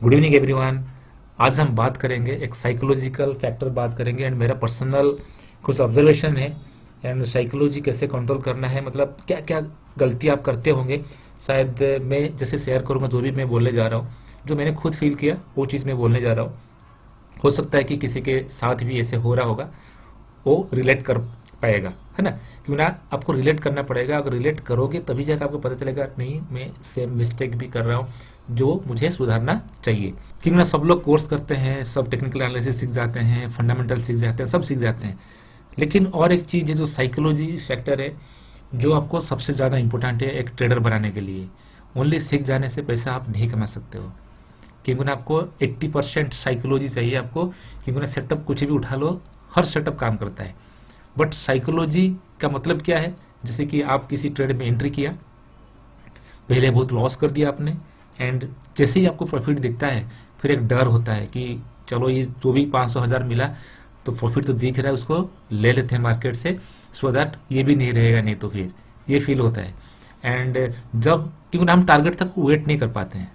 Good evening everyone. आज हम बात करेंगे एक साइकोलॉजिकल फैक्टर बात करेंगे एंड मेरा पर्सनल कुछ ऑब्जर्वेशन है एंड साइकोलॉजी कैसे कंट्रोल करना है, मतलब क्या क्या गलती आप करते होंगे। शायद मैं जैसे शेयर करूंगा जो भी मैं बोलने जा रहा हूँ, जो मैंने खुद फील किया वो चीज़ मैं बोलने जा रहा हूँ। हो सकता है कि किसी के साथ भी ऐसे हो रहा होगा, वो रिलेट कर पाएगा, है ना। क्यों ना, आपको रिलेट करना पड़ेगा। अगर रिलेट करोगे तभी जाकर आपको पता चलेगा नहीं मैं सेम मिस्टेक भी कर रहा हूँ जो मुझे सुधारना चाहिए। क्योंकि ना सब लोग कोर्स करते हैं, सब टेक्निकल एनालिसिस सीख जाते हैं, फंडामेंटल सीख जाते हैं, सब सीख जाते हैं। लेकिन और एक चीज़ है जो साइकोलॉजी फैक्टर है, जो आपको सबसे ज़्यादा इंपॉर्टेंट है एक ट्रेडर बनाने के लिए। ओनली सीख जाने से पैसा आप नहीं कमा सकते हो, क्योंकि ना आपको 80% साइकोलॉजी चाहिए आपको। क्योंकि ना सेटअप कुछ भी उठा लो, हर सेटअप काम करता है, बट साइकोलॉजी का मतलब क्या है। जैसे कि आप किसी ट्रेड में एंट्री किया, पहले बहुत लॉस कर दिया आपने, एंड जैसे ही आपको प्रॉफिट दिखता है फिर एक डर होता है कि चलो ये जो भी 500,000 मिला तो प्रॉफिट तो दिख रहा है, उसको ले लेते हैं मार्केट से, सो दैट ये भी नहीं रहेगा, नहीं तो फिर ये फील होता है। एंड जब, क्योंकि हम टारगेट तक वेट नहीं कर पाते हैं,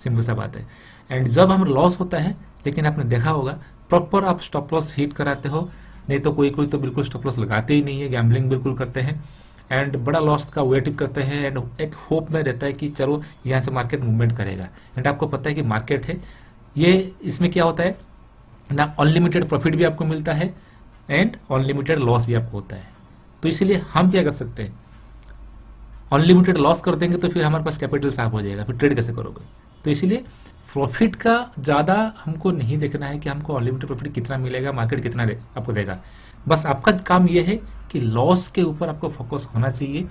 सिंपल सा बात है। एंड जब हम लॉस होता है, लेकिन आपने देखा होगा प्रॉपर आप स्टॉप लॉस हिट कराते हो, नहीं तो कोई कोई तो बिल्कुल स्टॉप लॉस लगाते ही नहीं है, गैम्बलिंग बिल्कुल करते हैं एंड बड़ा लॉस का वेट करते हैं एंड एक होप में रहता है कि चलो यहाँ से मार्केट मूवमेंट करेगा। एंड आपको पता है कि मार्केट है ये, इसमें क्या होता है ना, अनलिमिटेड प्रॉफिट भी आपको मिलता है एंड अनलिमिटेड लॉस भी आपको होता है। तो इसीलिए हम क्या कर सकते हैं, अनलिमिटेड लॉस कर देंगे तो फिर हमारे पास कैपिटल साफ हो जाएगा, फिर ट्रेड कैसे करोगे। तो इसीलिए प्रॉफिट का ज़्यादा हमको नहीं देखना है कि हमको अनलिमिटेड प्रॉफिट कितना मिलेगा, मार्केट कितना आपको देगा। बस आपका काम यह है कि लॉस के ऊपर आपको फोकस होना चाहिए।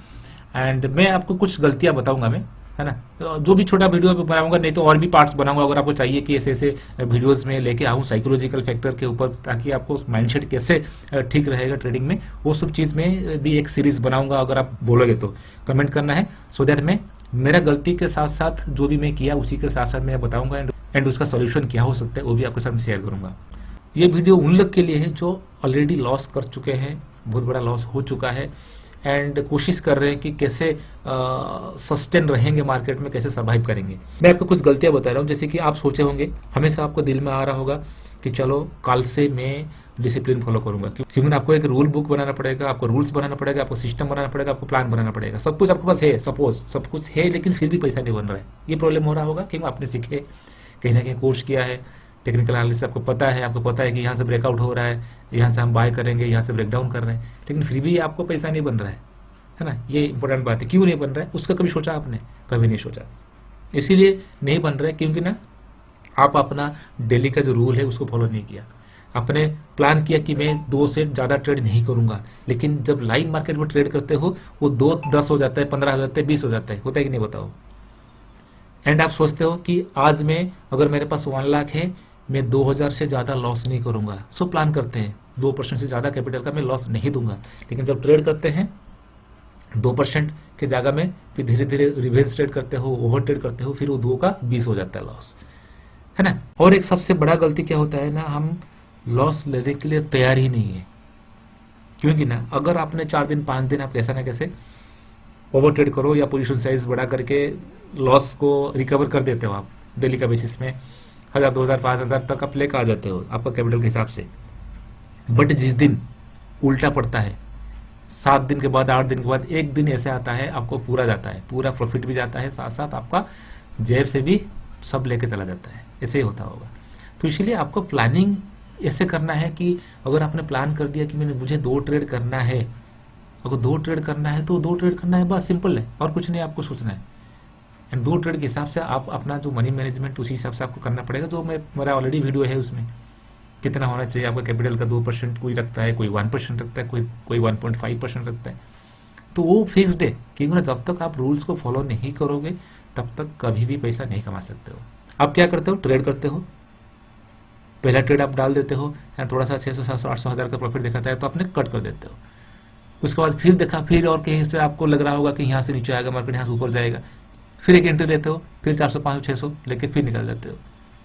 एंड मैं आपको कुछ गलतियां बताऊंगा मैं, है ना, जो भी छोटा वीडियो बनाऊंगा, नहीं तो और भी पार्ट्स बनाऊंगा अगर आपको चाहिए कि ऐसे ऐसे वीडियोस में लेके आऊँ साइकोलॉजिकल फैक्टर के ऊपर, ताकि आपको माइंडसेट कैसे ठीक रहेगा ट्रेडिंग में, वो सब चीज़ में भी एक सीरीज बनाऊंगा। अगर आप बोलोगे तो कमेंट करना है, सो दैट मैं मेरा गलती के साथ साथ जो भी मैं किया उसी के साथ साथ मैं बताऊंगा एंड उसका सोल्यूशन क्या हो सकता है वो भी आपके साथ शेयर करूंगा। ये वीडियो उन लोग के लिए है जो ऑलरेडी लॉस कर चुके हैं, बहुत बड़ा लॉस हो चुका है एंड कोशिश कर रहे हैं कि कैसे सस्टेन रहेंगे मार्केट में, कैसे सर्वाइव करेंगे। मैं आपको कुछ गलतियां बता रहा हूँ, जैसे कि आप सोचे होंगे, हमेशा आपको दिल में आ रहा होगा कि चलो कल से मैं डिसिप्लिन फॉलो करूंगा, क्योंकि आपको एक रूल बुक बनाना पड़ेगा, आपको रूल्स बनाना पड़ेगा, आपको सिस्टम बनाना पड़ेगा, आपको प्लान बनाना पड़ेगा। सब कुछ आपके पास है, सपोज सब कुछ है, लेकिन फिर भी पैसा नहीं बन रहा है। ये प्रॉब्लम हो रहा होगा क्योंकि आपने सीखे, कहीं ना कहीं कोर्स किया है, टेक्निकल एनालिसिस आपको पता है कि यहाँ से ब्रेकआउट हो रहा है, यहाँ से हम बाय करेंगे, यहाँ से ब्रेकडाउन कर रहे हैं, लेकिन फिर भी आपको पैसा नहीं बन रहा है ना। ये इंपॉर्टेंट बात है। क्यों नहीं बन रहा है उसका कभी सोचा आपने? कभी नहीं सोचा। इसीलिए नहीं बन रहा है क्योंकि ना आप अपना डेली का जो रूल है उसको फॉलो नहीं किया। आपने प्लान किया कि मैं 2 से ज़्यादा ट्रेड नहीं करूंगा, लेकिन जब लाइव मार्केट में ट्रेड करते हो वो 2 10 हो जाता है, 15 हो जाता है, 20 हो जाता है, होता है कि नहीं बताओ। एंड आप सोचते हो कि आज मैं, अगर मेरे पास 1 लाख है, मैं 2000 से ज़्यादा लॉस नहीं करूंगा। सो प्लान करते हैं 2% से ज़्यादा कैपिटल का मैं लॉस नहीं दूंगा, लेकिन जब ट्रेड करते हैं 2% के जगह में फिर धीरे धीरे रिवर्स ट्रेड करते हो, ओवर ट्रेड करते हो, फिर वो 2 का 20 हो जाता है लॉस, है ना। और एक सबसे बड़ा गलती क्या होता है ना, हम लॉस लेने के लिए तैयार ही नहीं है। क्योंकि ना अगर आपने 4 दिन 5 दिन आप कैसा ना कैसे ओवर ट्रेड करो या पोजीशन साइज बढ़ा करके लॉस को रिकवर कर देते हो, आप डेली का बेसिस में 1000 2000 5000 तक आप लेकर आ जाते हो आपका कैपिटल के हिसाब से। बट जिस दिन उल्टा पड़ता है, 7 दिन के बाद 8 दिन के बाद एक दिन ऐसे आता है आपको पूरा जाता है, पूरा प्रॉफिट भी जाता है, साथ साथ आपका जेब से भी सब लेके चला जाता है। ऐसे ही होता होगा। तो इसलिए आपको प्लानिंग ऐसे करना है कि अगर आपने प्लान कर दिया कि मुझे 2 ट्रेड करना है, अगर 2 ट्रेड करना है तो 2 ट्रेड करना है, बस सिंपल है, और कुछ नहीं आपको सोचना है। एंड 2 ट्रेड के हिसाब से आप अपना जो मनी मैनेजमेंट उसी हिसाब से आपको करना पड़ेगा, जो मेरा ऑलरेडी वीडियो है उसमें कितना होना चाहिए आपका कैपिटल का। 2% कोई रखता है, कोई 1% रखता है, कोई 1.5% रखता है। तो वो फिक्स्ड है, क्योंकि जब तक आप रूल्स को फॉलो नहीं करोगे तब तक कभी भी पैसा नहीं कमा सकते हो। आप क्या करते हो, ट्रेड करते हो, पहला ट्रेड आप डाल देते हो, थोड़ा सा 600 700 800 हज़ार का प्रॉफिट दिखाता है तो आपने कट कर देते हो। उसके बाद फिर देखा, फिर और कहीं से आपको लग रहा होगा कि यहाँ से नीचे आएगा मार्केट, यहाँ से ऊपर जाएगा, फिर एक एंट्री लेते हो, फिर 400 500 600 लेके फिर निकल जाते हो,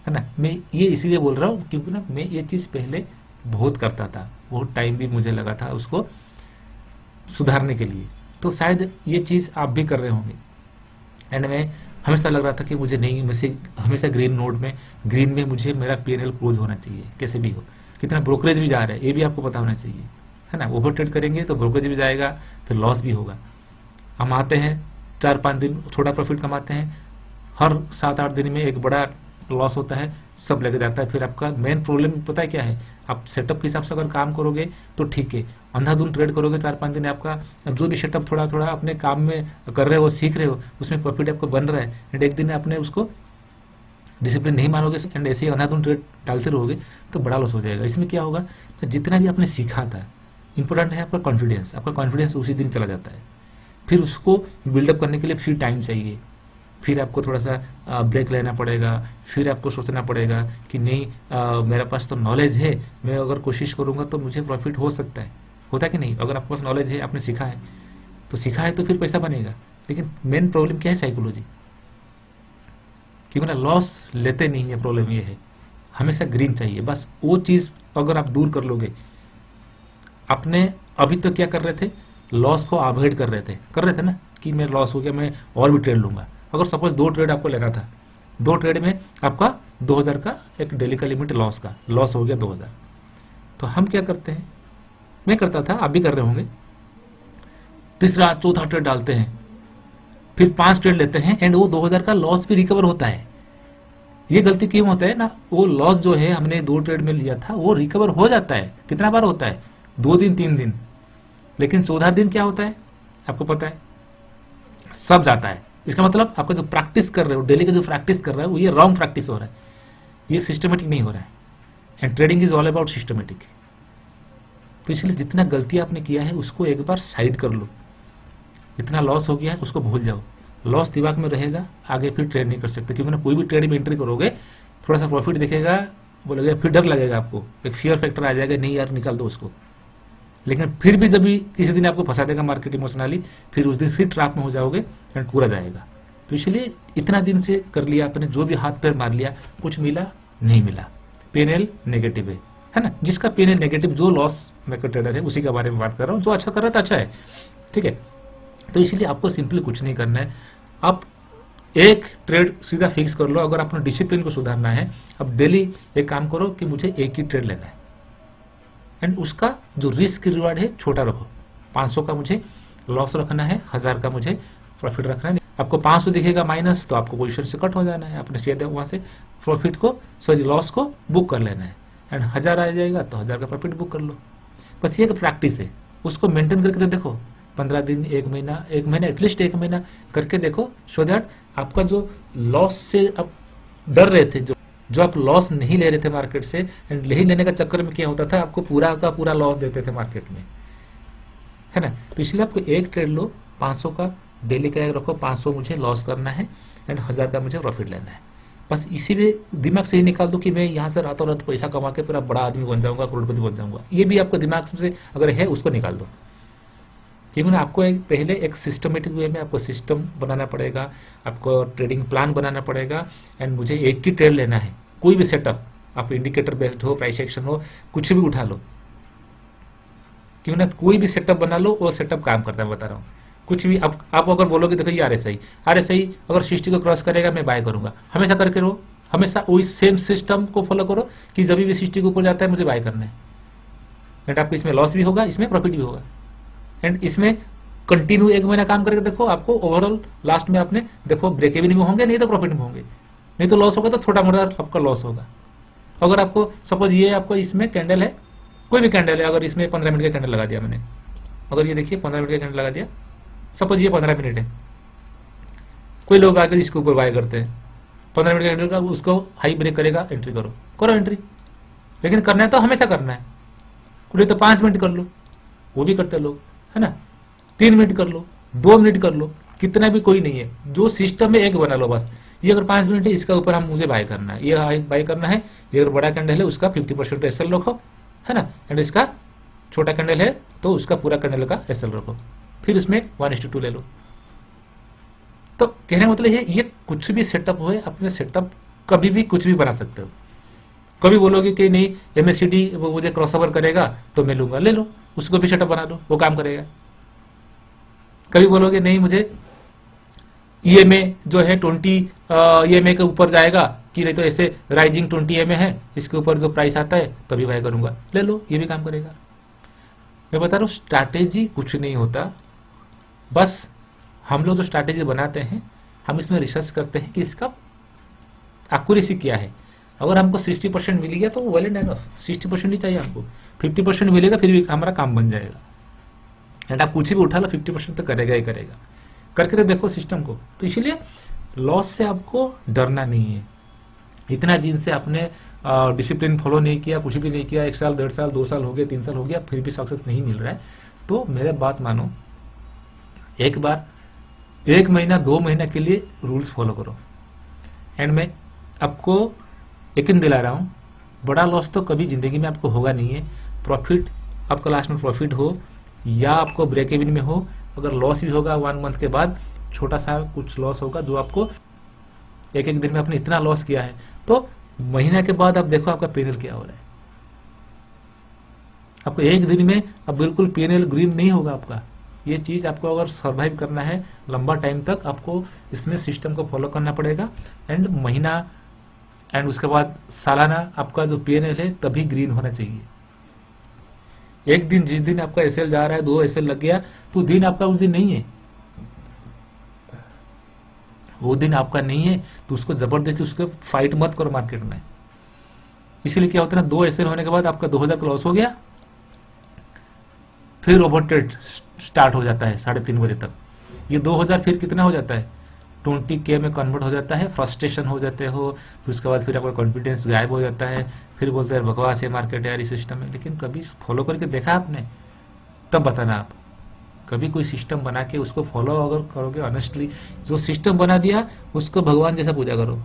है ना। मैं ये इसीलिए बोल रहा हूँ क्योंकि ना मैं ये चीज़ पहले बहुत करता था, बहुत टाइम भी मुझे लगा था उसको सुधारने के लिए। तो शायद ये चीज़ आप भी कर रहे होंगे। एंड मैं हमेशा लग रहा था कि मुझे नहीं, मुझे हमेशा ग्रीन में मुझे मेरा P&L क्लोज होना चाहिए कैसे भी हो। कितना ब्रोकरेज भी जा रहा है ये भी आपको पता होना चाहिए, है ना। ओवर ट्रेड करेंगे तो ब्रोकरेज भी जाएगा, फिर लॉस भी होगा। हम आते हैं 4-5 दिन छोटा प्रॉफिट कमाते हैं, हर 7-8 दिन में एक बड़ा लॉस होता है, सब लग जाता है। फिर आपका मेन प्रॉब्लम पता है क्या है, आप सेटअप के हिसाब से अगर काम करोगे तो ठीक है, अंधाधुंध ट्रेड करोगे 4-5 दिन, आपका जो भी सेटअप थोड़ा थोड़ा अपने काम में कर रहे हो, सीख रहे हो, उसमें प्रॉफिट आपको बन रहा है, एंड एक दिन आपने उसको डिसिप्लिन नहीं मानोगे एंड ऐसे ही अंधाधुंध ट्रेड डालते रहोगे तो बड़ा लॉस हो जाएगा। इसमें क्या होगा, जितना भी आपने सीखा था, इंपॉर्टेंट है आपका कॉन्फिडेंस। आपका कॉन्फिडेंस उसी दिन चला जाता है, फिर उसको बिल्डअप करने के लिए फिर टाइम चाहिए, फिर आपको थोड़ा सा ब्रेक लेना पड़ेगा, फिर आपको सोचना पड़ेगा कि नहीं मेरे पास तो नॉलेज है, मैं अगर कोशिश करूंगा तो मुझे प्रॉफिट हो सकता है। होता कि नहीं, अगर आपके पास नॉलेज है, आपने सीखा है तो फिर पैसा बनेगा। लेकिन मेन प्रॉब्लम क्या है, साइकोलॉजी, कि मेरा लॉस लेते नहीं है। प्रॉब्लम ये है हमेशा ग्रीन चाहिए, बस वो चीज़ अगर आप दूर कर लोगे। आपने अभी तो क्या कर रहे थे, लॉस को अवॉइड कर रहे थे ना, कि मैं लॉस हो गया मैं और भी ट्रेड लूंगा। अगर सपोज 2 ट्रेड आपको लेना था, 2 ट्रेड में आपका 2000 का एक डेली का लिमिट लॉस हो गया 2000, तो हम क्या करते हैं, मैं करता था, आप भी कर रहे होंगे, तीसरा चौथा ट्रेड डालते हैं, फिर 5 ट्रेड लेते हैं एंड वो 2000 का लॉस भी रिकवर होता है। ये गलती क्यों होता है ना, वो लॉस जो है हमने 2 ट्रेड में लिया था वो रिकवर हो जाता है। कितना बार होता है, 2 दिन 3 दिन, लेकिन 14 दिन क्या होता है आपको पता है, सब जाता है। इसका मतलब आपका जो प्रैक्टिस कर रहे हो, डेली का जो प्रैक्टिस कर रहे हो, ये रॉन्ग प्रैक्टिस हो रहा है, ये सिस्टमेटिक नहीं हो रहा है। And trading is all about systematic. तो इसलिए जितना गलती आपने किया है उसको एक बार साइड कर लो, इतना लॉस हो गया है उसको भूल जाओ। लॉस दिमाग में रहेगा, आगे फिर ट्रेड नहीं कर सकते, क्योंकि ना कोई भी ट्रेड में एंट्री करोगे, थोड़ा सा प्रॉफिट दिखेगा, बोलोगे, फिर डर लगेगा आपको, एक फियर फैक्टर आ जाएगा, नहीं यार निकाल दो उसको। लेकिन फिर भी जब भी किसी दिन आपको फंसा देगा मार्केट इमोशनली, फिर उस दिन फिर ट्रैप में हो जाओगे एंड पूरा जाएगा। तो इसलिए इतना दिन से कर लिया आपने, जो भी हाथ पैर मार लिया, कुछ मिला नहीं मिला, P&L नेगेटिव है ना। जिसका P&L नेगेटिव, जो लॉस मेकर ट्रेडर है, उसी के बारे में बात कर रहा हूँ। जो अच्छा कर रहा था अच्छा है, ठीक है। तो इसलिए आपको सिंपली कुछ नहीं करना है, आप एक ट्रेड सीधा फिक्स कर लो। अगर अपने डिसिप्लिन को सुधारना है, अब डेली एक काम करो कि मुझे एक ही ट्रेड लेना है, एंड उसका जो रिस्क रिवार्ड है छोटा रखो। 500 का मुझे लॉस रखना है, 1000 का मुझे प्रॉफिट रखना है। आपको 500 दिखेगा माइनस, तो आपको पोजीशन से कट हो जाना है, अपने शेयर वहां से प्रॉफिट को, सॉरी लॉस को बुक कर लेना है। एंड 1000 आ जाएगा तो 1000 का प्रॉफिट बुक कर लो। बस ये एक प्रैक्टिस है, उसको मेंटेन करके तो देखो, 15 दिन, 1 महीना एटलीस्ट 1 महीना करके देखो, सो दैट आपका जो लॉस से आप डर रहे थे, जो आप लॉस नहीं ले रहे थे मार्केट से, एंड नहीं लेने का चक्कर में क्या होता था, आपको पूरा का पूरा लॉस देते थे मार्केट में, है ना। तो इसलिए आपको एक ट्रेड लो, 500 का डेली का रखो, 500 मुझे लॉस करना है एंड 1000 का मुझे प्रॉफिट लेना है। बस इसी में दिमाग से ही निकाल दो कि मैं यहाँ से रातों रात पैसा कमा के पूरा बड़ा आदमी बन जाऊंगा, करोड़पति बन जाऊंगा। ये भी आपको दिमाग से अगर है, उसको निकाल दो। क्योंकि आपको पहले एक सिस्टमेटिक वे में आपको सिस्टम बनाना पड़ेगा, आपको ट्रेडिंग प्लान बनाना पड़ेगा, एंड मुझे एक ही ट्रेड लेना है। कोई भी सेटअप, आप इंडिकेटर बेस्ड हो, प्राइस एक्शन हो, कुछ भी उठा लो, क्यों ना कोई भी सेटअप बना लो, वो सेटअप काम करता है, बता रहा हूँ। कुछ भी आप अगर बोलोगे देखो ये RSI अगर 60 को क्रॉस करेगा मैं बाय करूंगा, हमेशा करके रहो, हमेशा वही सेम सिस्टम को फॉलो करो कि जब भी 60 के ऊपर जाता है मुझे बाय करना है। एंड आपको इसमें लॉस भी होगा, इसमें प्रॉफिट भी होगा, एंड इसमें कंटिन्यू 1 महीना काम करके देखो, आपको ओवरऑल लास्ट में आपने देखो ब्रेक इवन में होंगे, नहीं तो प्रॉफिट में होंगे। नहीं तो लॉस होगा तो छोटा मोटा आपका लॉस होगा। अगर आपको सपोज ये आपको इसमें कैंडल है, कोई भी कैंडल है, अगर इसमें 15 मिनट का कैंडल लगा दिया मैंने, अगर ये देखिए 15 मिनट का कैंडल लगा दिया, सपोज ये 15 मिनट है, कोई लोग आकर इसके ऊपर बाय करते हैं, 15 मिनट का कैंडल का, उसको हाई ब्रेक करेगा, एंट्री करो एंट्री। लेकिन करना है तो हमेशा करना है, कोई तो 5 मिनट कर लो, वो भी करते लोग, है ना। 3 मिनट कर लो, 2 मिनट कर लो, कितना भी कोई नहीं है, जो सिस्टम में एक बना लो बस। ये अगर 5 मिनट है, इसका ऊपर हम मुझे बाय करना है, ये बाय करना है। ये अगर बड़ा कैंडल है उसका 50% एसएल रखो, है ना, एंड इसका छोटा कैंडल है तो उसका पूरा कैंडल का एसएल रखो, फिर उसमें 1:2 ले लो। तो कहने का मतलब है, ये कुछ भी सेटअप हो, अपने सेटअप कभी भी कुछ भी बना सकते हो। कभी बोलोगे कि नहीं MACD वो मुझे क्रॉसओवर करेगा तो मैं लूंगा, ले लो, उसको भी सेटअप बना लो, वो काम करेगा। कभी बोलोगे नहीं मुझे ईएमए जो है 20 ईएमए के ऊपर जाएगा कि नहीं, तो ऐसे राइजिंग 20 ईएमए है, इसके ऊपर जो प्राइस आता है तभी बाय करूंगा, ले लो, ये भी काम करेगा। मैं बता रहा हूँ स्ट्रैटेजी कुछ नहीं होता, बस हम लोग जो स्ट्रैटेजी बनाते हैं हम इसमें रिसर्च करते हैं कि इसका एक्यूरेसी क्या है। अगर हमको 60% मिल गया तो वेल एंड एनफ, 60% नहीं चाहिए हमको, 50% मिलेगा फिर भी हमारा काम बन जाएगा। एंड आप कुछ भी उठा लो 50% तो करेगा ही करेगा, करके तो देखो सिस्टम को। तो इसलिए लॉस से आपको डरना नहीं है। इतना दिन से आपने डिसिप्लिन फॉलो नहीं किया, कुछ भी नहीं किया, 1 साल 1.5 साल 2 साल हो गया 3 साल हो गया, फिर भी सक्सेस नहीं मिल रहा है, तो मेरे बात मानो, एक बार 1 महीना 2 महीना के लिए रूल्स फॉलो करो। एंड मैं आपको यकीन दिला रहा हूँ, बड़ा लॉस तो कभी जिंदगी में आपको होगा नहीं है। प्रॉफिट आपका लास्ट में प्रॉफिट हो या आपको ब्रेक इवन में हो, अगर लॉस भी होगा 1 मंथ के बाद, छोटा सा कुछ लॉस होगा जो आपको एक दिन में आपने इतना लॉस किया है, तो महीना के बाद आप देखो आपका पीएनएल क्या हो रहा है। आपको एक दिन में अब बिल्कुल पीएनएल ग्रीन नहीं होगा आपका। ये चीज आपको अगर सर्वाइव करना है लंबा टाइम तक, आपको इसमें सिस्टम को फॉलो करना पड़ेगा। एंड महीना एंड उसके बाद सालाना आपका जो पीएनएल है तभी ग्रीन होना चाहिए। एक दिन जिस दिन आपका एसएल जा रहा है, 2 एसएल लग गया, तो दिन आपका उस दिन नहीं है, वो दिन आपका नहीं है, तो उसको जबरदस्ती उसको फाइट मत करो मार्केट में। इसलिए क्या होता है ना, 2 एसएल होने के बाद आपका 2000 का लॉस हो गया, फिर ओवर ट्रेड स्टार्ट हो जाता है 3:30 बजे तक। ये 2000 फिर कितना हो जाता है, 20K में कन्वर्ट हो जाता है, फ्रस्ट्रेशन हो जाते हो, फिर उसके बाद फिर आपका कॉन्फिडेंस गायब हो जाता है, फिर बोलते हैं बकवास है मार्केट यार, इस सिस्टम में। लेकिन कभी फॉलो करके देखा आपने, तब बताना आप। कभी कोई सिस्टम बना के उसको फॉलो अगर करोगे ऑनेस्टली, जो सिस्टम बना दिया उसको भगवान जैसा पूजा करो।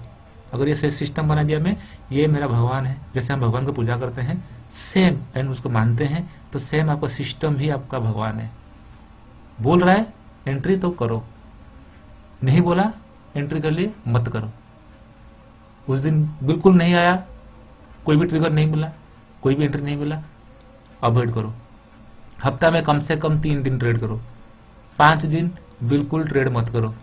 अगर ये सिस्टम बना दिया मैं, ये मेरा भगवान है, जैसे हम भगवान को पूजा करते हैं सेम, एंड उसको मानते हैं, तो सेम आपका सिस्टम भी आपका भगवान है। बोल रहा है एंट्री तो करो, नहीं बोला एंट्री कर लिए मत करो। उस दिन बिल्कुल नहीं आया, कोई भी ट्रिगर नहीं मिला, कोई भी एंट्री नहीं मिला, अवॉइड करो। हफ्ता में कम से कम 3 दिन ट्रेड करो, 5 दिन बिल्कुल ट्रेड मत करो।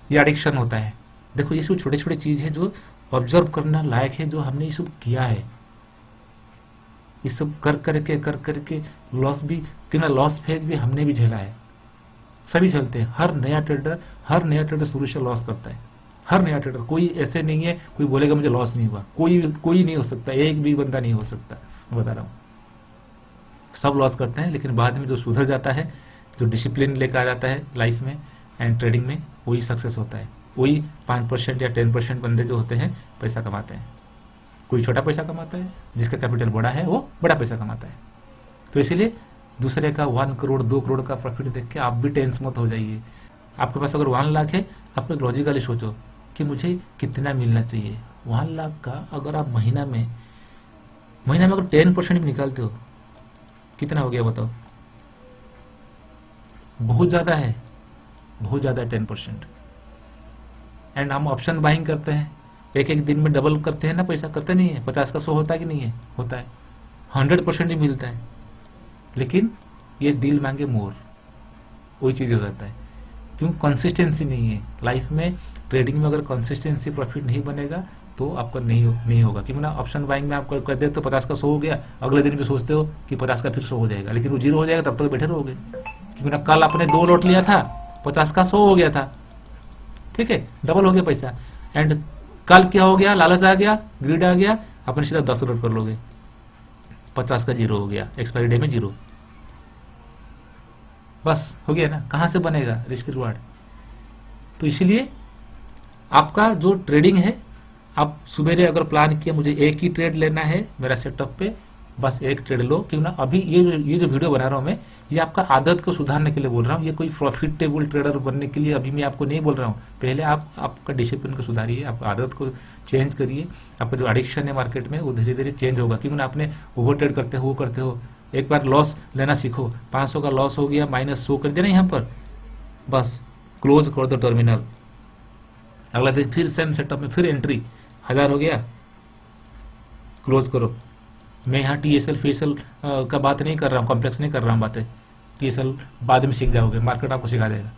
ये एडिक्शन होता है। देखो ये सब छोटे छोटे चीज है जो ऑब्जर्व करना लायक है, जो हमने ये सब किया है। ये सब कर करके लॉस भी कितना, लॉस फेज भी हमने भी झेला है, सभी झेलते हैं। हर नया ट्रेडर शुरू से लॉस करता है, हर नया ट्रेडर। कोई ऐसे नहीं है कोई बोलेगा मुझे लॉस नहीं हुआ, कोई नहीं हो सकता, एक भी बंदा नहीं हो सकता, मैं बता रहा हूँ। सब लॉस करते हैं, लेकिन बाद में जो सुधर जाता है, जो डिसिप्लिन लेकर आ जाता है लाइफ में एंड ट्रेडिंग में, वही सक्सेस होता है। वही 5% या 10% बंदे जो होते हैं पैसा कमाते हैं। कोई छोटा पैसा कमाता है, जिसका कैपिटल बड़ा है वो बड़ा पैसा कमाता है। तो इसीलिए दूसरे का 1 करोड़ 2 करोड़ का प्रॉफिट देख के आप भी टेंस मत हो जाइए। आपके पास अगर 1 लाख है, आप एक लॉजिकली सोचो कि मुझे कितना मिलना चाहिए। 1 लाख का अगर आप महीना में अगर 10% भी निकालते हो, कितना हो गया बताओ? बहुत ज्यादा है, बहुत ज्यादा है 10%। एंड हम ऑप्शन बाइंग करते हैं, एक दिन में डबल करते हैं ना पैसा, करते नहीं है? 50 का 100 होता है कि नहीं है? होता है। 100% ही मिलता है, लेकिन ये दिल मांगे मोर, वही चीज हो जाता है। क्यों? कंसिस्टेंसी नहीं है लाइफ में। ट्रेडिंग में अगर कंसिस्टेंसी प्रॉफिट नहीं बनेगा तो आपका नहीं होगा। क्योंकि ना ऑप्शन बाइंग में आप कर देते तो 50 का 100 हो गया, अगले दिन भी सोचते हो कि 50 का फिर 100 हो जाएगा, लेकिन वो 0 हो जाएगा, तब तक बैठे रहोगे। क्योंकि ना कल आपने 2 लॉट लिया था, 50 का 100 हो गया था, ठीक है, डबल हो गया पैसा। एंड कल क्या हो गया? लालच आ गया, ग्रीड आ गया, आपने सीधा 10 लॉट कर लोगे, 50 का 0 हो गया, एक्सपायरी डे में 0, बस हो गया ना। कहां से बनेगा रिस्क रिवार्ड? तो इसलिए आपका जो ट्रेडिंग है, आप सुबेरे अगर प्लान किया मुझे एक ही ट्रेड लेना है मेरा सेटअप पे, बस एक ट्रेड लो। क्यों ना अभी ये जो वीडियो बना रहा हूं मैं, ये आपका आदत को सुधारने के लिए बोल रहा हूँ। ये कोई प्रॉफिटेबल ट्रेडर बनने के लिए अभी मैं आपको नहीं बोल रहा हूँ। पहले आप आपका डिसिप्लिन को सुधारिए, आप आदत को चेंज करिए। आपका जो एडिक्शन है मार्केट में वो धीरे धीरे चेंज होगा। क्योंकि ना आपने ओवर ट्रेड करते हो, एक बार लॉस लेना सीखो। 500 का लॉस हो गया, -100 कर देना यहाँ पर, बस क्लोज कर दो टर्मिनल। अगला दिन फिर सेम सेटअप में फिर एंट्री, 1000 हो गया, क्लोज करो। मैं यहाँ TSL फेसल का बात नहीं कर रहा हूँ, कॉम्प्लेक्स नहीं कर रहा हूँ बातें। TSL बाद में सीख जाओगे, मार्केट आपको सिखा देगा।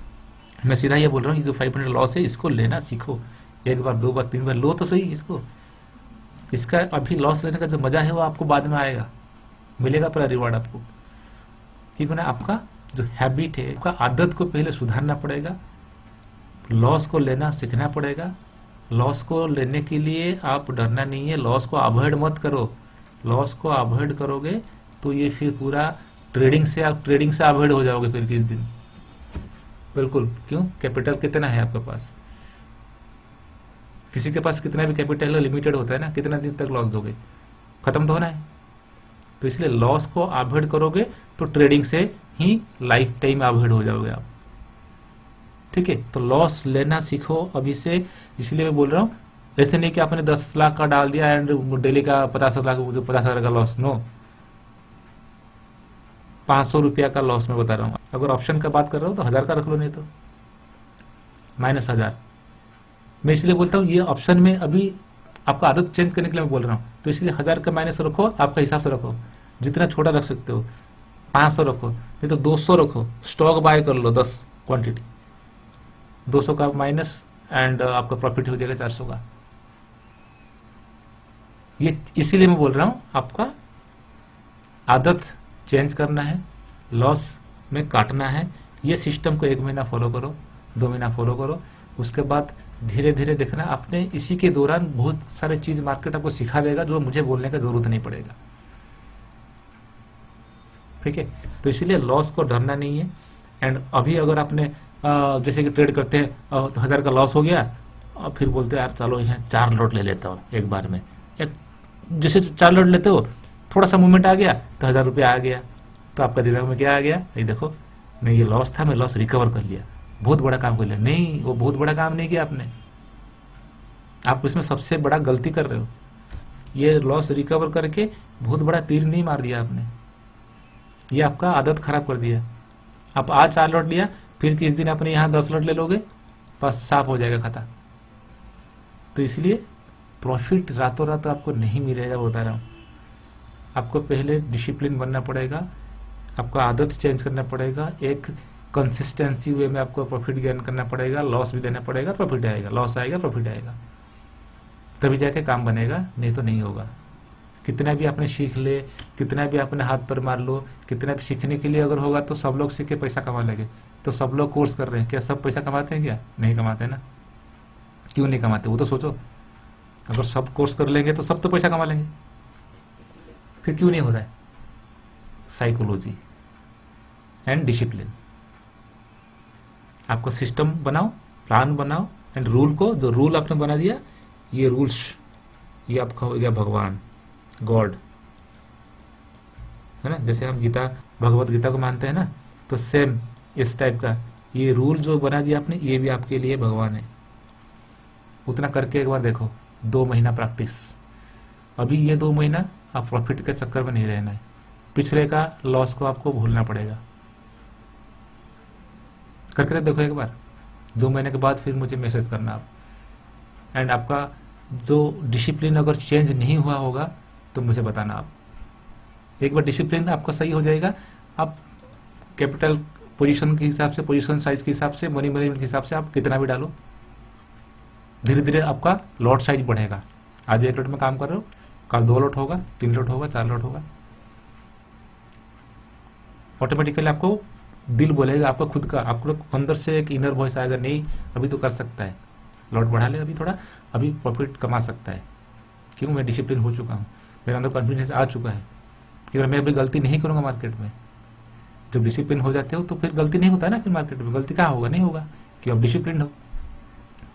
मैं सीधा ये बोल रहा हूँ, ये जो 500 लॉस है इसको लेना सीखो, एक बार, दो बार, तीन बार लो तो सही इसको। इसका अभी लॉस लेने का जो मजा है वो आपको बाद में आएगा, मिलेगा पूरा रिवॉर्ड आपको। ठीक है ना, आपका जो हैबिट है, आपका आदत को पहले सुधारना पड़ेगा, लॉस को लेना सीखना पड़ेगा। लॉस को लेने के लिए आप डरना नहीं है, लॉस को अवॉइड मत करो। लॉस को अवॉइड करोगे तो ये फिर पूरा ट्रेडिंग से अवॉइड हो जाओगे फिर किस दिन, बिल्कुल। क्यों? कैपिटल कितना है आपके पास? किसी के पास कितना भी कैपिटल है लिमिटेड होता है ना, कितना दिन तक लॉस दोगे? खत्म तो होना है। तो इसलिए लॉस को अवॉइड करोगे तो ट्रेडिंग से ही लाइफ टाइम अवॉइड हो जाओगे आप। ठीक है, तो लॉस लेना सीखो अभी से। इसलिए मैं बोल रहा हूँ, ऐसे नहीं कि आपने 10 लाख का डाल दिया एंड डेली का 50,000 का लॉस, नो। 500 रुपया का लॉस मैं बता रहा हूँ। अगर ऑप्शन का बात कर रहा हूँ तो 1000 का रख लो, नहीं तो -1000। मैं इसलिए बोलता हूँ ये ऑप्शन में अभी आपका आदत चेंज करने के लिए मैं बोल रहा हूँ, तो इसलिए 1000 का माइनस रखो, आपका हिसाब से रखो, जितना छोटा रख सकते हो। 500 रखो, नहीं तो 200 रखो, स्टॉक बाय कर लो 10 क्वांटिटी, 200 का माइनस एंड आपका प्रॉफिट हो जाएगा 400 का। ये इसीलिए मैं बोल रहा हूँ आपका आदत चेंज करना है, लॉस में काटना है। ये सिस्टम को 1 महीना फॉलो करो, 2 महीना फॉलो करो, उसके बाद धीरे धीरे देखना आपने इसी के दौरान बहुत सारे चीज मार्केट आपको सिखा देगा जो मुझे बोलने का जरूरत नहीं पड़ेगा। ठीक है, तो इसीलिए लॉस को डरना नहीं है। एंड अभी अगर आपने जैसे कि ट्रेड करते हैं तो 1000 का लॉस हो गया और फिर बोलते हैं यार चलो यहाँ 4 लॉट ले लेता हूँ एक बार में, एक जैसे 4 लॉट लेते हो, थोड़ा सा मूवमेंट आ गया तो 1000 रुपया आ गया, तो आपका दिमाग में क्या आ गया, ये देखो नहीं ये लॉस था, मैं लॉस रिकवर कर लिया, बहुत बड़ा काम कर लिया। नहीं, वो बहुत बड़ा काम नहीं किया आपने, आप उसमें सबसे बड़ा गलती कर रहे हो। ये लॉस रिकवर करके बहुत बड़ा तीर नहीं मार दिया आपने, ये आपका आदत खराब कर दिया। आप आज 4 लॉट लिया, फिर किस दिन अपने यहाँ 10 लॉट ले लोगे, बस साफ हो जाएगा खाता। तो इसलिए प्रॉफिट रातों रात आपको नहीं मिलेगा, बता रहा हूँ। आपको पहले डिसिप्लिन बनना पड़ेगा, आपका आदत चेंज करना पड़ेगा, एक कंसिस्टेंसी वे में आपको प्रॉफिट गेन करना पड़ेगा, लॉस भी देना पड़ेगा, प्रॉफिट आएगा, लॉस आएगा, प्रॉफिट आएगा, तभी जाके काम बनेगा, नहीं तो नहीं होगा। कितना भी आपने सीख ले, कितना भी आपने हाथ पर मार लो, कितना भी सीखने के लिए अगर होगा तो सब लोग सीख के पैसा कमा लेंगे। तो सब लोग कोर्स कर रहे हैं, क्या सब पैसा कमाते हैं? क्या नहीं कमाते ना? क्यों नहीं कमाते वो तो सोचो। अगर सब कोर्स कर लेंगे तो सब तो पैसा कमा लेंगे, फिर क्यों नहीं हो रहा है? साइकोलॉजी एंड डिसिप्लिन, आपको सिस्टम बनाओ, प्लान बनाओ एंड रूल को, जो रूल आपने बना दिया, ये रूल्स, ये आपका हो गया भगवान, गॉड, है ना। जैसे हम गीता, भगवत गीता को मानते हैं ना, तो सेम इस टाइप का ये रूल जो बना दिया आपने, ये भी आपके लिए भगवान है। उतना करके एक बार देखो, 2 महीना प्रैक्टिस। अभी ये 2 महीना आप प्रॉफिट के चक्कर में नहीं रहना है, पिछले का लॉस को आपको भूलना पड़ेगा। करके तो देखो एक बार, 2 महीने के बाद फिर मुझे मैसेज करना आप। एंड आपका जो डिसिप्लिन अगर चेंज नहीं हुआ होगा तो मुझे बताना आप। एक बार डिसिप्लिन आपका सही हो जाएगा, आप कैपिटल पोजीशन के हिसाब से, पोजीशन साइज के हिसाब से, मनी मैनेजमेंट के हिसाब से आप कितना भी डालो, धीरे धीरे आपका लॉट साइज बढ़ेगा। आज 1 लॉट में काम कर रहे हो, कल 2 लॉट होगा, 3 लॉट होगा, 4 लॉट होगा। ऑटोमेटिकली आपको दिल बोलेगा, आपका खुद का, आपको अंदर से एक इनर वॉइस आएगा, नहीं अभी तो कर सकता है, लॉट बढ़ा ले अभी थोड़ा, अभी प्रॉफिट कमा सकता है। क्यों? मैं डिसिप्लिन हो चुका हूँ, मेरे अंदर कॉन्फिडेंस आ चुका है कि अगर मैं अभी गलती नहीं करूँगा मार्केट में। जब डिसिप्लिन हो जाते हो तो फिर गलती नहीं होता है ना, फिर मार्केट में गलती कहाँ होगा, नहीं होगा, कि अब डिसिप्लिन हो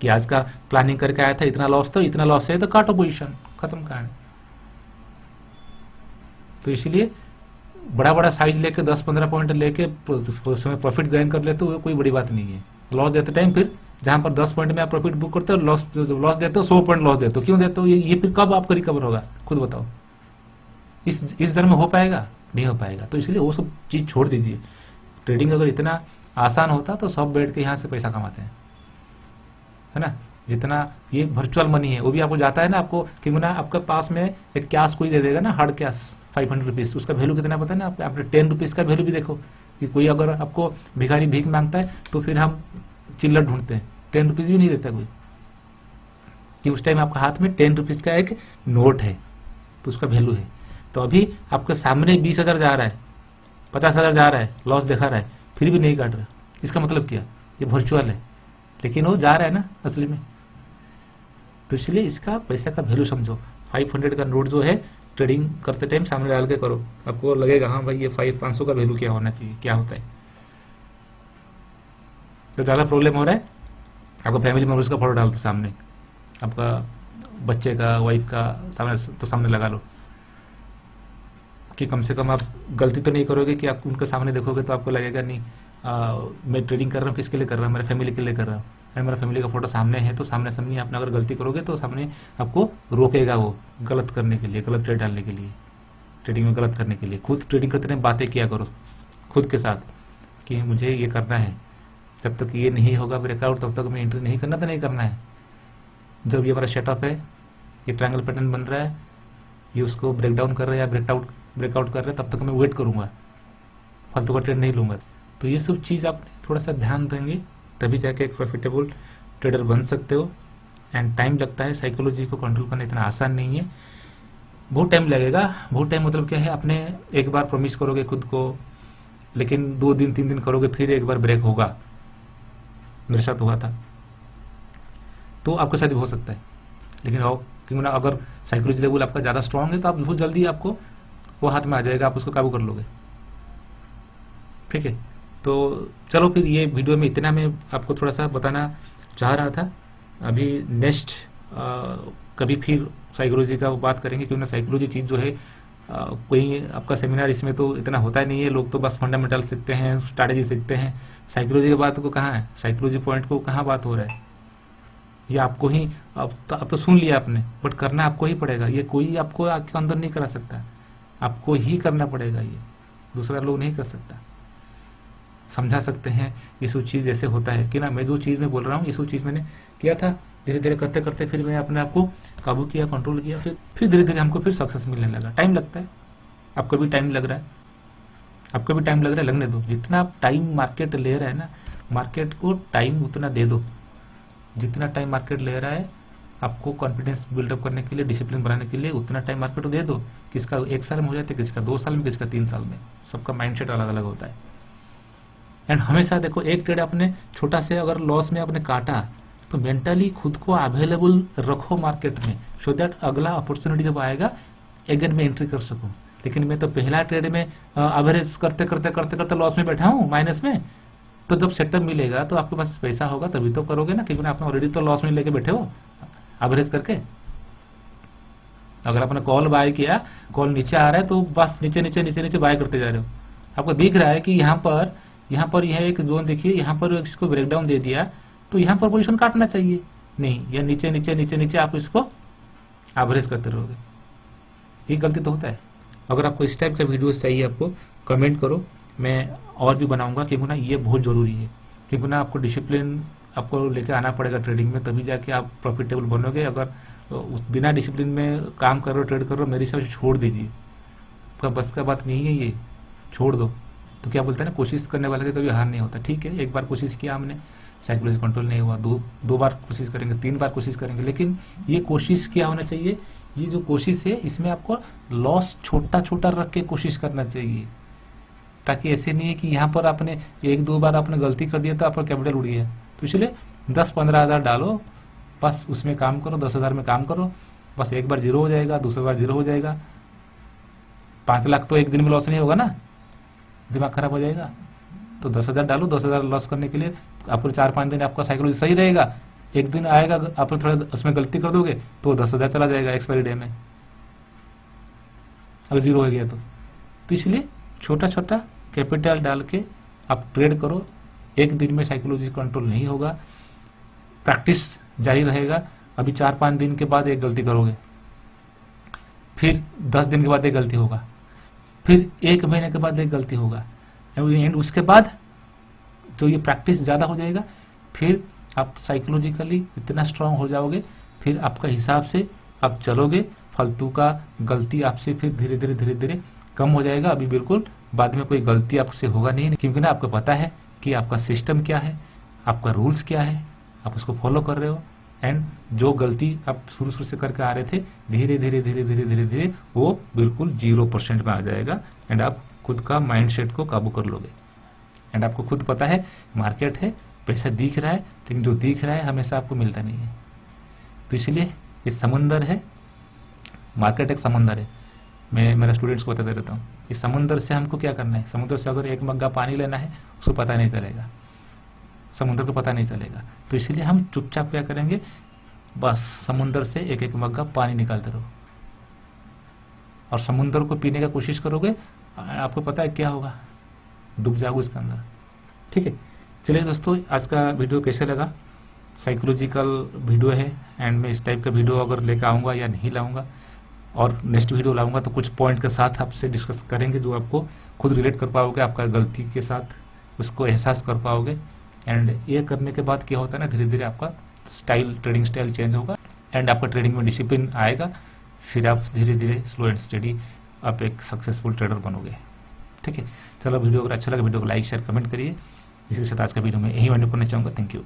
कि आज का प्लानिंग करके आया था, इतना लॉस, तो इतना लॉस है तो काटो पोजीशन, खत्म कहानी। तो इसलिए बड़ा बड़ा साइज लेके 10-15 पॉइंट लेके उसमें प्रॉफिट गेन कर लेते हो, वो कोई बड़ी बात नहीं है। लॉस देते टाइम फिर जहां पर 10 पॉइंट में आप प्रॉफिट बुक करते हो, लॉस देते हो 100 पॉइंट लॉस देते हो, क्यों देते हो? ये फिर कब आपको रिकवर होगा, खुद बताओ। इस दर में हो पाएगा? नहीं हो पाएगा। तो इसलिए वो सब चीज छोड़ दीजिए। ट्रेडिंग अगर इतना आसान होता तो सब बैठ के यहाँ से पैसा कमाते हैं, है ना। जितना ये वर्चुअल मनी है वो भी आपको जाता है ना, आपको कि ना आपके पास में एक कैश कोई दे देगा ना, हार्ड कैश 500 रुपीज़, उसका वैल्यू कितना पता है ना। आपने 10 रुपीज़ का वैल्यू भी देखो कि कोई अगर आपको भिखारी भीख मांगता है तो फिर हम चिल्लर ढूंढते हैं, 10 रुपीज़ भी नहीं देता कोई, कि उस टाइम आपका हाथ में 10 रुपीज़ का एक नोट है तो उसका वैल्यू है। तो अभी आपके सामने 20,000 जा रहा है, 50,000 जा रहा है, लॉस दिखा रहा है, फिर भी नहीं काट रहा, इसका मतलब क्या, ये वर्चुअल है, लेकिन वो जा रहा है ना असली में। तो इसलिए इसका पैसा का वैल्यू समझो। 500 का नोट जो है ट्रेडिंग करते टाइम सामने डाल के करो, आपको लगेगा हाँ भाई ये 500 का वैल्यू क्या होना चाहिए, क्या होता है। तो ज़्यादा प्रॉब्लम हो रहा है, आपको फैमिली मेम्बर्स का फोटो डाल दो सामने, आपका बच्चे का, वाइफ का सामने, तो सामने लगा लो कि कम से कम आप गलती तो नहीं करोगे कि आप उनके सामने देखोगे तो आपको लगेगा नहीं मैं ट्रेडिंग कर रहा हूँ किसके लिए कर रहा हूँ, मेरे फैमिली के लिए कर रहा हूँ, एंड मेरा फैमिली का फोटो सामने है तो सामने सामने आपने अगर गलती करोगे तो सामने आपको रोकेगा वो गलत करने के लिए, गलत ट्रेड डालने के लिए, ट्रेडिंग में गलत करने के लिए। खुद ट्रेडिंग करते टाइम बातें किया करो खुद के साथ कि मुझे ये करना है, जब तक ये नहीं होगा ब्रेकआउट तब तक मैं एंट्री नहीं करना, तो नहीं करना है। जब ये हमारा सेटअप है, ये ट्रायंगल पैटर्न बन रहा है, ये उसको ब्रेक डाउन कर रहा है या ब्रेकआउट कर रहा है, तब तक मैं वेट करूंगा, फालतू का ट्रेड नहीं लूंगा। तो ये सब चीज़ आप थोड़ा सा ध्यान देंगे तभी जाके एक प्रॉफिटेबल ट्रेडर बन सकते हो। एंड टाइम लगता है, साइकोलॉजी को कंट्रोल करना इतना आसान नहीं है, बहुत टाइम लगेगा। बहुत टाइम मतलब क्या है, आपने एक बार प्रॉमिस करोगे खुद को, लेकिन 2 दिन 3 दिन करोगे, फिर एक बार ब्रेक होगा, मेरे साथ हुआ था, तो आपके साथ भी हो सकता है। लेकिन क्योंकि ना अगर साइकोलॉजी लेवल आपका ज़्यादा स्ट्रांग है तो आप बहुत जल्दी आपको वो हाथ में आ जाएगा, आप उसको काबू कर लोगे। ठीक है, तो चलो फिर ये वीडियो में इतना मैं आपको थोड़ा सा बताना चाह रहा था। अभी नेक्स्ट कभी फिर साइकोलॉजी का बात करेंगे, क्योंकि ना साइकोलॉजी चीज़ जो है कोई आपका सेमिनार इसमें तो इतना होता नहीं है, लोग तो बस फंडामेंटल सीखते हैं, स्ट्रैटेजी सीखते हैं। साइकोलॉजी की बात को कहाँ है, साइकोलॉजी पॉइंट को कहाँ बात हो रहा है, ये आपको ही अब तो सुन लिया आपने, बट करना आपको ही पड़ेगा। ये कोई आपको आपके अंदर नहीं करा सकता, आपको ही करना पड़ेगा, ये दूसरा लोग नहीं कर सकता। समझा सकते हैं ये सब चीज़ ऐसे होता है कि ना, मैं जो चीज़ में बोल रहा हूँ ये सब चीज़ मैंने किया था, धीरे धीरे करते करते फिर मैं अपने आप को काबू किया, कंट्रोल किया, फिर धीरे धीरे हमको फिर सक्सेस मिलने लगा। टाइम लगता है, आपको भी टाइम लग रहा है, आपको भी टाइम लग रहा है, लगने दो। जितना आप टाइम मार्केट ले रहा है ना, मार्केट को टाइम उतना दे दो, जितना टाइम मार्केट ले रहा है आपको कॉन्फिडेंस बिल्डअप करने के लिए, डिसिप्लिन बनाने के लिए, उतना टाइम मार्केट को दे दो। किसका 1 साल में हो जाता है, किसका 2 साल में, किसका 3 साल में, सबका माइंडसेट अलग अलग होता है। एंड हमेशा देखो, एक ट्रेड आपने छोटा से अगर लॉस में आपने काटा तो मेंटली खुद को अवेलेबल रखो मार्केट में, सो दैट अगला अपॉर्चुनिटी जब आएगा अगेन मैं एंट्री कर सकूं। लेकिन मैं तो पहला ट्रेड में एवरेज करते करते करते करते लॉस में बैठा हूँ, माइनस में। तो जब सेटअप मिलेगा तो आपके पास पैसा होगा तभी तो करोगे ना, क्योंकि आपने ऑलरेडी तो लॉस में लेके बैठे हो एवरेज करके। अगर आपने कॉल बाय किया, कॉल नीचे आ रहा है तो बस नीचे नीचे नीचे नीचे बाय करते जा रहे हो। आपको दिख रहा है कि यहाँ पर यह एक जोन देखिए, यहाँ पर इसको ब्रेकडाउन दे दिया तो यहाँ पर पोजीशन काटना चाहिए, नहीं, या नीचे नीचे नीचे नीचे आप इसको एवरेज करते रहोगे। ये गलती तो होता है। अगर आपको इस टाइप का वीडियो चाहिए, आपको कमेंट करो, मैं और भी बनाऊंगा, क्योंकि ना ये बहुत जरूरी है। क्योंकि ना आपको डिसिप्लिन आपको लेके आना पड़ेगा ट्रेडिंग में, तभी जाके आप प्रॉफिटेबल बनोगे। अगर बिना डिसिप्लिन में काम कर रहे हो, ट्रेड कर रहे हो, मेरे हिसाब से छोड़ दीजिए, आपका बस का बात नहीं है, ये छोड़ दो। तो क्या बोलते हैं ना, कोशिश करने वाले का कभी हार नहीं होता। ठीक है, एक बार कोशिश किया हमने, साइकोलॉजी कंट्रोल नहीं हुआ, दो बार कोशिश करेंगे, 3 बार कोशिश करेंगे, लेकिन ये कोशिश क्या होना चाहिए, ये जो कोशिश है इसमें आपको लॉस छोटा छोटा रख के कोशिश करना चाहिए, ताकि ऐसे नहीं है कि यहाँ पर आपने 1-2 बार आपने गलती कर दिया तो आपका कैपिटल उड़ गया। तो इसलिए 10-15 हज़ार डालो, बस उसमें काम करो, 10,000 में काम करो, बस एक बार 0 हो जाएगा, दूसरी बार 0 हो जाएगा। 5 लाख तो एक दिन में लॉस नहीं होगा ना, दिमाग खराब हो जाएगा। तो 10,000 डालो, 10,000 लॉस करने के लिए आपको 4-5 दिन आपका साइकोलॉजी सही रहेगा। एक दिन आएगा आप थोड़ा उसमें गलती कर दोगे तो 10,000 चला जाएगा एक्सपायरी डे में, अगर 0 हो गया तो इसलिए छोटा छोटा कैपिटल डाल के आप ट्रेड करो। एक दिन में साइकोलॉजी कंट्रोल नहीं होगा, प्रैक्टिस जारी रहेगा। अभी 4-5 दिन के बाद एक गलती करोगे, फिर 10 दिन के बाद एक गलती होगा, फिर 1 महीने के बाद एक गलती होगा, एंड उसके बाद जो ये प्रैक्टिस ज़्यादा हो जाएगा, फिर आप साइकोलॉजिकली इतना स्ट्रांग हो जाओगे, फिर आपका हिसाब से आप चलोगे, फालतू का गलती आपसे फिर धीरे धीरे धीरे धीरे कम हो जाएगा। अभी बिल्कुल बाद में कोई गलती आपसे होगा नहीं, क्योंकि ना आपको पता है कि आपका सिस्टम क्या है, आपका रूल्स क्या है, आप उसको फॉलो कर रहे हो, एंड जो गलती आप शुरू शुरू से करके आ रहे थे धीरे धीरे धीरे धीरे धीरे धीरे वो बिल्कुल 0% में आ जाएगा, एंड आप खुद का माइंडसेट को काबू कर लोगे। एंड आपको खुद पता है मार्केट है, पैसा दिख रहा है, लेकिन जो दिख रहा है हमेशा आपको मिलता नहीं है। तो इसलिए ये समुंदर है, मार्केट एक समुंदर है। मैं मेरा स्टूडेंट्स को बताते रहता हूँ, इस समुंदर से हमको क्या करना है। समुद्र से अगर एक मग्गा पानी लेना है उसको पता नहीं चलेगा, समुद्र को पता नहीं चलेगा। तो इसलिए हम चुपचाप क्या करेंगे, बस समुद्र से एक एक मग्गा पानी निकालते रहो और समुद्र को पीने का कोशिश करोगे, आपको पता है क्या होगा, डूब जाओगे उसके अंदर। ठीक है, चलिए दोस्तों, आज का वीडियो कैसे लगा। साइकोलॉजिकल वीडियो है, एंड मैं इस टाइप का वीडियो अगर लेकर आऊँगा या नहीं लाऊंगा, और नेक्स्ट वीडियो लाऊंगा तो कुछ पॉइंट के साथ आपसे डिस्कस करेंगे जो आपको खुद रिलेट कर पाओगे, आपका गलती के साथ उसको एहसास कर पाओगे। एंड ये करने के बाद क्या होता है ना, धीरे धीरे आपका ट्रेडिंग स्टाइल चेंज होगा, एंड आपका ट्रेडिंग में डिसिप्लिन आएगा। फिर आप धीरे धीरे स्लो एंड स्टडी आप एक सक्सेसफुल ट्रेडर बनोगे। ठीक है, चलो वीडियो अगर अच्छा लगा वीडियो को लाइक शेयर कमेंट करिए। इसी के साथ आज का वीडियो में यही एंड करना चाहूँगा। Thank you.